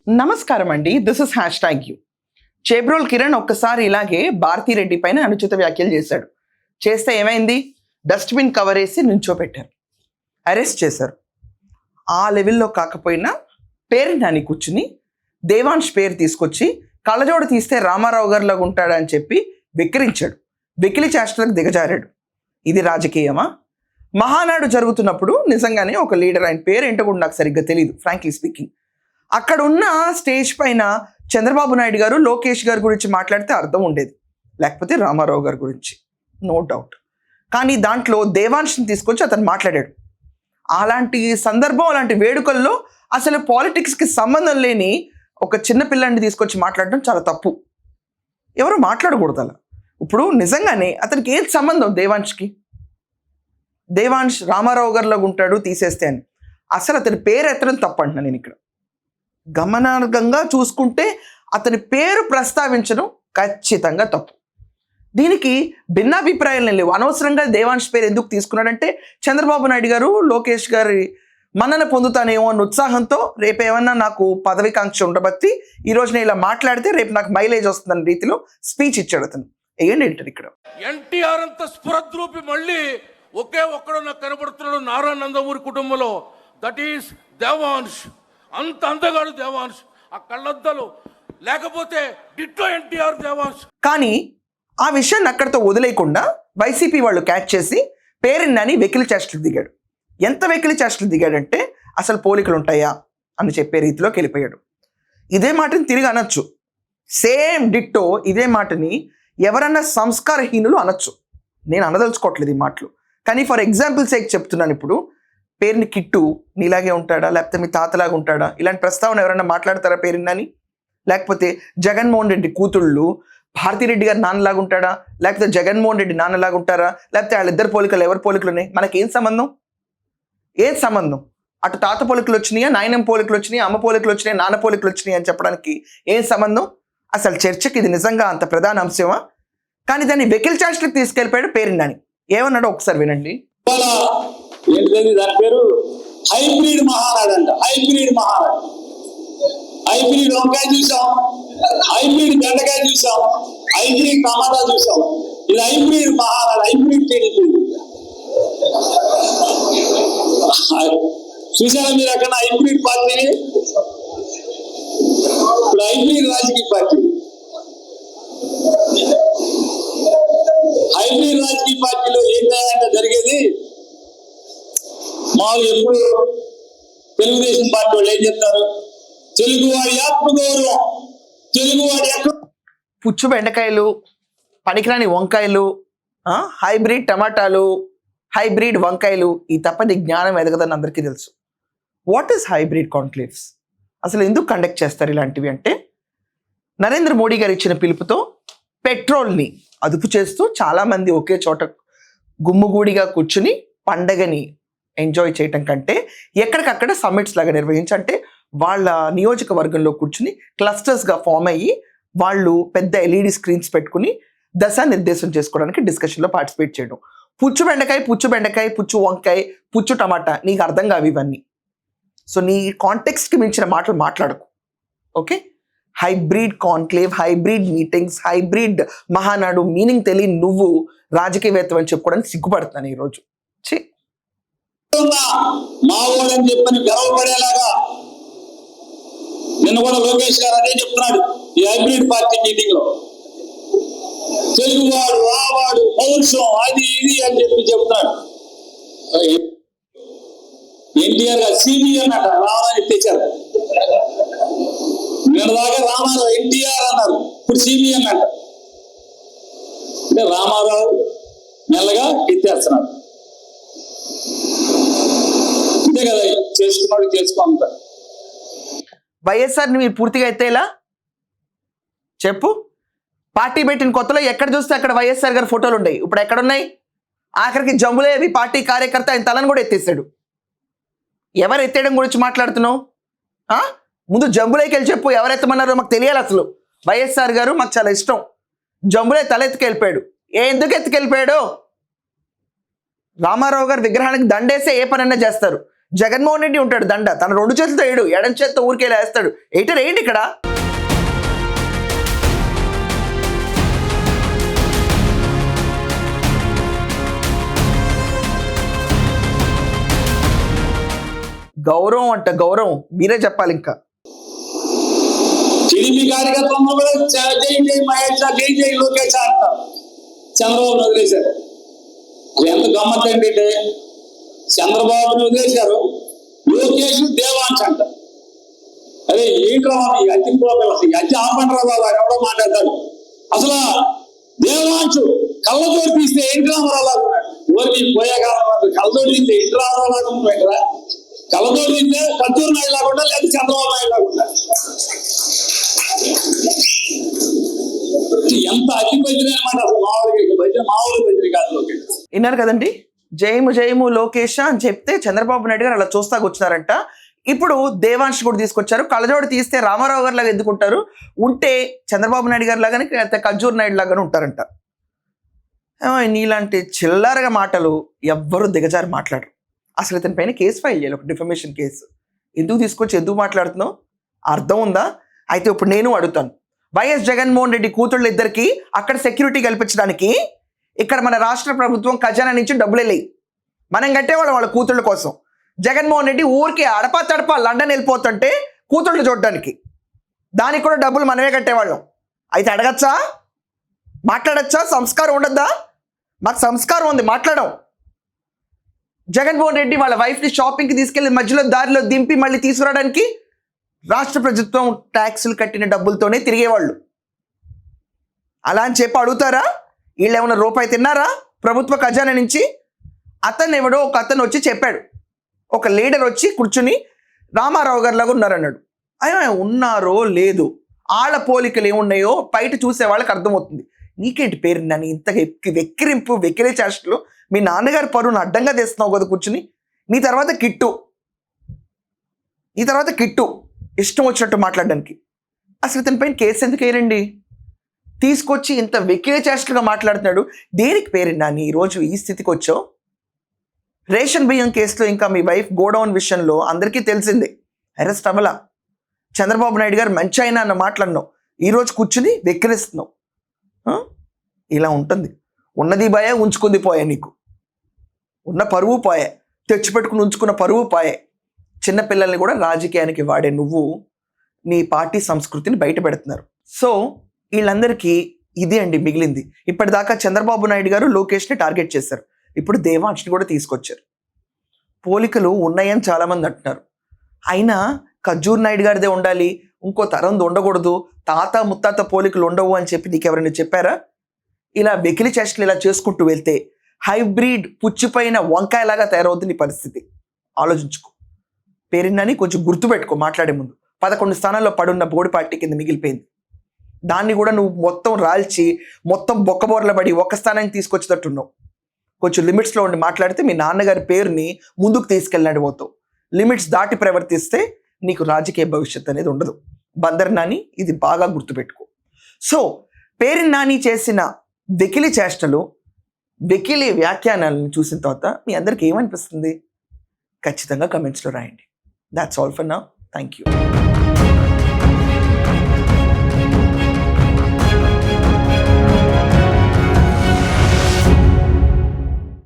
నమస్కారం అండి, this is #you. Chebrol Kiran ఒక్కసారి ఇలాగే భారతిరెడ్డి పైన అనుచిత వ్యాఖ్యలు చేశాడు. చేస్తే ఏమైంది? డస్ట్బిన్ కవర్ వేసి నుంచోపెట్టారు, అరెస్ట్ చేశారు. ఆ లెవెల్లో కాకపోయినా పేరు నాని కూర్చుని దేవాంశ్ పేరు తీసుకొచ్చి కళ్ళజోడు తీస్తే రామారావు గారిలాగా ఉంటాడని చెప్పి వెక్కిరించాడు. వెకిలి చేష్టలకు దిగజారాడు. ఇది రాజకీయమా? మహానాడు జరుగుతున్నప్పుడు నిజంగానే ఒక లీడర్, ఆయన పేరు ఏంటో కూడా నాకు సరిగ్గా తెలియదు ఫ్రాంక్లీ స్పీకింగ్, అక్కడ ఉన్న స్టేజ్ పైన చంద్రబాబు నాయుడు గారు లోకేష్ గారి గురించి మాట్లాడితే అర్థం ఉండేది, లేకపోతే రామారావు గారి గురించి నో డౌట్. కానీ దాంట్లో దేవాంశ్ని తీసుకొచ్చి అతను మాట్లాడాడు. అలాంటి సందర్భం, అలాంటి వేడుకల్లో అసలు పాలిటిక్స్కి సంబంధం లేని ఒక చిన్న పిల్లాన్ని తీసుకొచ్చి మాట్లాడడం చాలా తప్పు. ఎవరు మాట్లాడకూడదు అలా. ఇప్పుడు నిజంగానే అతనికి ఏది సంబంధం దేవాంశ్కి? దేవాంశ్ రామారావు గారిలాగా ఉంటాడు తీసేస్తే అని. అసలు అతని పేరు ఎత్తడం తప్పంటున్నా నేను ఇక్కడ. గమనార్హంగా చూసుకుంటే అతని పేరు ప్రస్తావించడం ఖచ్చితంగా తప్పు. దీనికి భిన్నాభిప్రాయాలు లేవు. అనవసరంగా దేవాంశ్ పేరు ఎందుకు తీసుకున్నాడంటే చంద్రబాబు నాయుడు గారు లోకేష్ గారి మన్నన పొందుతానేమో అన్న ఉత్సాహంతో, రేపు ఏమన్నా నాకు పదవికాంక్ష ఉండబట్టి ఈరోజు నేను ఇలా మాట్లాడితే రేపు నాకు మైలేజ్ వస్తుందన్న రీతిలో స్పీచ్ ఇచ్చాడు అతను. ఏంటి ఇక్కడ ఎన్టీఆర్ అంత స్ఫురద్రూపి మళ్ళీ ఒకే ఒక్కడు నాకు కనబడుతున్నాడు నారా నందమూరి కుటుంబంలో, దట్ ఈస్ దేవాంశ్. అంత అందగాడు దేవాంశ్, ఆ కళ్ళద్దాలు లేకపోతే డిట్టో ఎన్టీఆర్ దేవాంశ్. కానీ ఆ విషయాన్ని అక్కడితో వదిలేయకుండా వైసీపీ వాళ్ళు క్యాచ్ చేసి పేరుని వెకిలి చేష్టలు దిగాడు. ఎంత వెకిలి చేష్టలు దిగాడంటే అసలు పోలికలు ఉంటాయా అని చెప్పే రీతిలోకి వెళ్ళిపోయాడు. ఇదే మాటని తిరిగి అనొచ్చు, సేమ్ డిట్టో ఇదే మాటని ఎవరన్నా సంస్కారహీనులు అనొచ్చు. నేను అనదలుచుకోవట్లేదు ఈ మాటలు, కానీ ఫర్ ఎగ్జాంపుల్ సేక్ చెప్తున్నాను. ఇప్పుడు పేరుని కిట్టు నీలాగే ఉంటాడా, లేకపోతే మీ తాతలాగా ఉంటాడా, ఇలాంటి ప్రస్తావన ఎవరైనా మాట్లాడతారా పేరుని? లేకపోతే జగన్మోహన్ రెడ్డి కూతుళ్ళు భారతిరెడ్డి గారు నాన్నలాగా ఉంటాడా, లేకపోతే జగన్మోహన్ రెడ్డి నాన్నలాగా ఉంటారా, లేకపోతే వాళ్ళిద్దరు పోలికలు ఎవరి పోలికలు ఉన్నాయి? మనకేం సంబంధం? ఏం సంబంధం? అటు తాత పోలికలు వచ్చినాయా, నాయనమ్మ పోలికలు వచ్చినాయి, అమ్మ పోలికలు వచ్చినాయి, నాన్న పోలికలు వచ్చినాయి అని చెప్పడానికి ఏం సంబంధం? అసలు చర్చకి ఇది నిజంగా అంత ప్రధాన అంశమా? కానీ దాన్ని వెకిల్ చాస్ట్కి తీసుకెళ్ళిపోయాడు పేరుని. ఏమన్నాడో ఒకసారి వినండి. దాని పేరు హైబ్రిడ్ మహానాడు అంట. హైబ్రిడ్ మహానాడు. హైబ్రిడ్ వంకాయ చూసాం, హైబ్రిడ్ బెండకాయ చూసాం, హైబ్రిడ్ టమాటా చూసాం. ఇది హైబ్రిడ్ మహానాడు. హైబ్రిడ్ టీడీపీ చూసారా మీరు అక్కడ హైబ్రిడ్ పార్టీని? ఇప్పుడు హైబ్రిడ్ రాజకీయ పార్టీ. హైబ్రిడ్ రాజకీయ పార్టీలో ఏంటంటే జరిగేది మామూలు ఎప్పుడు తెలుగుదేశం పార్టీ వాళ్ళు ఏం చెప్తారు, తెలుగువాడి ఆత్మగౌరవం, తెలుగువాడి పుచ్చు బెండకాయలు, పనికిరాని వంకాయలు, హైబ్రిడ్ టమాటాలు, హైబ్రిడ్ వంకాయలు, ఈ తప్పని జ్ఞానం ఎదగదని అందరికీ తెలుసు. What is hybrid conclaves? అసలు ఎందుకు కండక్ట్ చేస్తారు ఇలాంటివి అంటే, నరేంద్ర మోడీ గారు ఇచ్చిన పిలుపుతో పెట్రోల్ని అదుపు చేస్తూ చాలామంది ఒకే చోట గుమ్ముగూడిగా కూర్చుని పండగని ఎంజాయ్ చేయటం కంటే ఎక్కడికక్కడ సమ్మిట్స్ లాగా నిర్వహించి, అంటే వాళ్ళ నియోజకవర్గంలో కూర్చుని క్లస్టర్స్గా ఫామ్ అయ్యి వాళ్ళు పెద్ద ఎల్ఈడి స్క్రీన్స్ పెట్టుకుని దశానిర్దేశం చేసుకోవడానికి డిస్కషన్లో పార్టిసిపేట్ చేయడం. పుచ్చు బెండకాయ, పుచ్చు బెండకాయ, పుచ్చు వంకాయ, పుచ్చు టమాటా, నీకు అర్థం కావు ఇవన్నీ. సో నీ కాంటెక్స్ట్కి మించిన మాటలు మాట్లాడకు, okay? Hybrid conclave, hybrid meetings, hybrid Mahanadu meaning తెలియని నువ్వు రాజకీయవేత్త అని చెప్పుకోవడానికి సిగ్గుపడుతున్నాను ఈరోజు. మా ఊళ్ళని చెప్పని గర్వపడేలాగా నిన్న కూడా లోకేష్ గారు అదే చెప్తున్నాడు ఈ హైబ్రిడ్ పార్టీ మీటింగ్ లో. తెలుగువాడు, ఆవాడు, పౌరుషం, అది ఇది అని చెప్పి చెప్తున్నాడు. ఎన్టీఆర్ గారు సిబి అన్నట రామారావు తెచ్చారు. నిన్న దాకా రామారావు ఎన్టీఆర్ అన్నారు, ఇప్పుడు సిబి అన్నట. అంటే రామారావు మెల్లగా ఎత్తేస్తున్నాడు. అంతే కదా, చేసుకున్నాడు చేసుకుంటాడు. వైఎస్ఆర్ని మీరు పూర్తిగా ఎత్తేలా చెప్పు. పార్టీ పెట్టిన కొత్తలో ఎక్కడ చూస్తే అక్కడ వైఎస్ఆర్ గారి ఫోటోలు ఉన్నాయి, ఇప్పుడు ఎక్కడున్నాయి? ఆఖరికి జంబులేవి పార్టీ కార్యకర్త ఆయన తలను కూడా ఎత్తేసాడు. ఎవరు ఎత్తేయడం గురించి మాట్లాడుతున్నావు? ముందు జంబులేకి వెళ్ళి చెప్పు, ఎవరు ఎత్తమన్నారో మాకు తెలియాలి. అసలు వైఎస్ఆర్ గారు మాకు చాలా ఇష్టం, జంబులే తల ఎత్తుకెళ్ళిపోయాడు. ఎందుకు ఎత్తుకెళ్ళిపోయాడు? రామారావు గారి విగ్రహానికి దండేస్తే ఏ పనైనా చేస్తారు, జగన్మోహన్ రెడ్డి ఉంటాడు దండ, తన 2 చేతులతో వేయడు, ఎడం చేతితో ఊరికే వేస్తాడు. ఏంటి ఇక్కడ గౌరవం అంట, గౌరవం మీరే చెప్పాలి. ఇంకా టీడీపీ కార్యకర్తలు కూడా జై జై మహేష్, జై జై లోకేష్ అంటారు. చంద్రబాబు వదిలేశారు. అది ఎంత గమ్మత్ ఏంటంటే చంద్రబాబుని వదిలేశారు, లోకేష్ దేవాంశ్ అంటారు. అదే ఏంట్రా ఈ అతి పోగలు, ఈ అతి ఆపండ్రా బాబు అని ఎవడో మాట్లాడతాడు. అసలు దేవాంశు కళ్ళతోటి తీస్తే ఎన్టీ రామారావు ఊరికి పోయే కాలం కళ్ళతోటి తీస్తే ఎన్టీ రామారావు ఉంటారా, కళ్ళతోటి తీస్తే కత్తూరు నాయుడు లాగా లేదా చంద్రబాబు నాయుడు లాగా. ఎంత అతి బదిలీ అనమాట. అసలు మామూలు బదిలీ కాదు లోకేష్. విన్నారు కదండి, జయము జయము లోకేష్ అని చెప్తే చంద్రబాబు నాయుడు గారు అలా చూస్తాకు వచ్చినారంట. ఇప్పుడు దేవాంశ్ కూడా తీసుకొచ్చారు. కళ్ళజోడు తీస్తే రామారావు గారు లాగా ఎందుకుంటారు, ఉంటే చంద్రబాబు నాయుడు గారు లాగానే కజ్జూర్ నాయుడు లాగానే ఉంటారంట. నీలాంటి చిల్లరగా మాటలు ఎవ్వరూ దిగజారి మాట్లాడరు. అసలు ఇతని పైన కేసు ఫైల్ చేయాలి, ఒక డిఫమేషన్ కేసు. ఎందుకు తీసుకొచ్చి ఎందుకు మాట్లాడుతున్నావు, అర్థం ఉందా? అయితే ఇప్పుడు నేను అడుగుతాను, వైఎస్ జగన్మోహన్ రెడ్డి కూతుళ్ళు ఇద్దరికి అక్కడ సెక్యూరిటీ కల్పించడానికి ఇక్కడ మన రాష్ట్ర ప్రభుత్వం ఖజానా నుంచి డబ్బులే లేవు, మనం కట్టేవాళ్ళం వాళ్ళ కూతుళ్ళ కోసం. జగన్మోహన్ రెడ్డి ఊరికి అడపా తడపా లండన్ వెళ్ళిపోతుంటే కూతుళ్ళు చూడడానికి, దానికి కూడా డబ్బులు మనమే కట్టేవాళ్ళం. అయితే అడగచ్చా, మాట్లాడచ్చా, సంస్కారం ఉండద్దా? మాకు సంస్కారం ఉంది, మాట్లాడం. జగన్మోహన్ రెడ్డి వాళ్ళ వైఫ్ని షాపింగ్కి తీసుకెళ్లి మధ్యలో దారిలో దింపి మళ్ళీ తీసుకురావడానికి రాష్ట్ర ప్రభుత్వం ట్యాక్సులు కట్టిన డబ్బులతోనే తిరిగేవాళ్ళు. అలా అని చెప్పి అడుగుతారా? వీళ్ళు ఏమైనా రూపాయి తిన్నారా ప్రభుత్వ ఖజానా నుంచి? అతను ఎవడో ఒక అతను వచ్చి చెప్పాడు, ఒక లీడర్ వచ్చి కూర్చుని రామారావు గారి లాగా ఉన్నారన్నాడు. అయ్యో ఉన్నారో లేదు, వాళ్ళ పోలికలు ఏమున్నాయో బయట చూసే వాళ్ళకి అర్థమవుతుంది. నీకేంటి పేరు నన్ను ఇంత వెక్కిరింపు వెక్కిరే చేష్టలు, మీ నాన్నగారి పరువును అడ్డంగా తెస్తున్నావు కదా కూర్చుని. నీ తర్వాత కిట్టు ఇష్టం వచ్చినట్టు మాట్లాడడానికి. అసలు ఇతని పైన కేసు ఎందుకు వేయరండి? తీసుకొచ్చి ఇంత వెక్కిరే చేష్టలుగా మాట్లాడుతున్నాడు. దేనికి పేరు నాని ఈరోజు ఈ స్థితికి వచ్చావు? రేషన్ బియ్యం కేసులో ఇంకా మీ వైఫ్ గోడౌన్ విషయంలో అందరికీ తెలిసిందే, అరెస్ట్ అవ్వలా. చంద్రబాబు నాయుడు గారు మంచి అయినా అన్న మాటలన్నావు, ఈరోజు కూర్చుని వెక్కిరిస్తున్నావు. ఇలా ఉంటుంది. ఉన్నది పోయే, ఉంచుకుంది పోయే. నీకు ఉన్న పరువు పోయే, తెచ్చిపెట్టుకుని ఉంచుకున్న పరువు పోయే. చిన్నపిల్లల్ని కూడా రాజకీయానికి వాడే నువ్వు నీ పార్టీ సంస్కృతిని బయట పెడుతున్నారు. సో వీళ్ళందరికీ ఇది అండి మిగిలింది. ఇప్పటిదాకా చంద్రబాబు నాయుడు గారు లోకేష్ని టార్గెట్ చేశారు, ఇప్పుడు దేవాంష్ని కూడా తీసుకొచ్చారు. పోలికలు ఉన్నాయని చాలామంది అంటున్నారు. అయినా కజ్జూర్ నాయుడు గారిదే ఉండాలి, ఇంకో తరంది ఉండకూడదు, తాత ముత్తాత పోలికలు ఉండవు అని చెప్పి నీకు ఎవరైనా చెప్పారా? ఇలా వెకిలి చేష్టలు ఇలా చేసుకుంటూ వెళ్తే హైబ్రిడ్ పుచ్చిపోయిన వంకాయలాగా తయారవుతుంది నీ పరిస్థితి. ఆలోచించుకో. పేరుని కొంచెం గుర్తుపెట్టుకో మాట్లాడే ముందు. 11 స్థానాల్లో పడున్న బోర్డు పార్టీ కింద మిగిలిపోయింది. దాన్ని కూడా నువ్వు మొత్తం రాల్చి మొత్తం బొక్కబోర్ల పడి ఒక్క స్థానానికి తీసుకొచ్చేటట్టున్నావు. కొంచెం లిమిట్స్లో ఉండి మాట్లాడితే మీ నాన్నగారి పేరుని ముందుకు తీసుకెళ్ళినట్టు పోతావు. లిమిట్స్ దాటి ప్రవర్తిస్తే నీకు రాజకీయ భవిష్యత్తు అనేది ఉండదు. బందర్ నాని ఇది బాగా గుర్తుపెట్టుకో. సో పేరు నాని చేసిన వెకిలి చేష్టలు, వెకిలి వ్యాఖ్యానాలను చూసిన తర్వాత మీ అందరికి ఏమనిపిస్తుంది? ఖచ్చితంగా కమెంట్స్లో రాయండి. That's all for now. Thank you.